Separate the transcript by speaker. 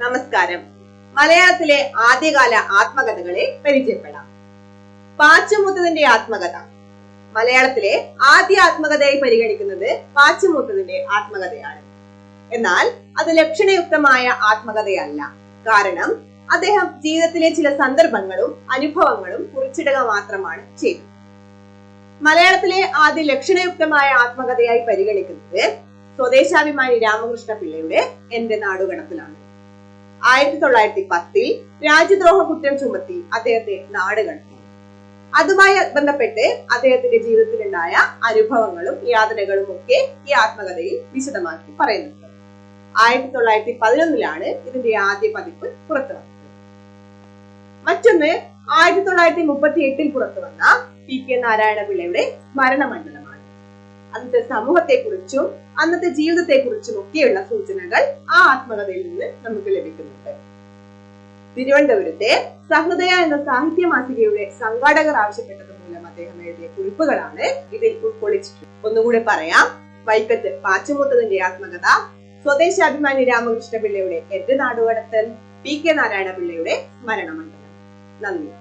Speaker 1: നമസ്കാരം. മലയാളത്തിലെ ആദ്യകാല ആത്മകഥകളെ പരിചയപ്പെടാം. പാച്ചുമൂത്തതിന്റെ ആത്മകഥ. മലയാളത്തിലെ ആദ്യ ആത്മകഥയായി പരിഗണിക്കുന്നത് പാച്ചുമൂത്തതിന്റെ ആത്മകഥയാണ്. എന്നാൽ അത് ലക്ഷണയുക്തമായ ആത്മകഥയല്ല. കാരണം അദ്ദേഹം ജീവിതത്തിലെ ചില സന്ദർഭങ്ങളും അനുഭവങ്ങളും കുറിച്ചിടുക മാത്രമാണ് ചെയ്തത്. മലയാളത്തിലെ ആദ്യ ലക്ഷണയുക്തമായ ആത്മകഥയായി പരിഗണിക്കുന്നത് സ്വദേശാഭിമാനി രാമകൃഷ്ണ പിള്ളയുടെ എന്റെ നാടുകടത്തലാണ്. 1910 രാജ്യദ്രോഹ കുറ്റം ചുമത്തി അദ്ദേഹത്തെ നാട് കടത്തി. അതുമായി ബന്ധപ്പെട്ട് അദ്ദേഹത്തിന്റെ ജീവിതത്തിലുണ്ടായ അനുഭവങ്ങളും യാതനകളും ഒക്കെ ഈ ആത്മകഥയിൽ വിശദമാക്കി പറയുന്നുണ്ട്. 1911 ഇതിന്റെ ആദ്യ പതിപ്പ് പുറത്തു വന്നത്. മറ്റൊന്ന് 1938 പുറത്തു വന്ന PK നാരായണ പിള്ളയുടെ സ്മരണമണ്ഡലമാണ്. അന്നത്തെ സമൂഹത്തെ കുറിച്ചും അന്നത്തെ ജീവിതത്തെ കുറിച്ചും ഒക്കെയുള്ള സൂചനകൾ ആ ആത്മകഥയിൽ നിന്ന് നമുക്ക് ലഭിക്കുന്നുണ്ട്. തിരുവനന്തപുരത്തെ സഹൃദയ എന്ന സാഹിത്യ മാസികയുടെ സംഘാടകർ ആവശ്യപ്പെട്ടത് മൂലം അദ്ദേഹം എഴുതിയ കുറിപ്പുകളാണ് ഇതിൽ ഉൾക്കൊള്ളിച്ചിട്ടുള്ളത്. ഒന്നുകൂടെ പറയാം. വൈക്കത്ത് പാച്ചുമൂത്തതിന്റെ ആത്മകഥ, സ്വദേശാഭിമാനി രാമകൃഷ്ണ പിള്ളയുടെ എന്റെ നാടുകടത്തൽ, PK നാരായണ പിള്ളയുടെ സ്മരണമണ്ഡലം. നന്ദി.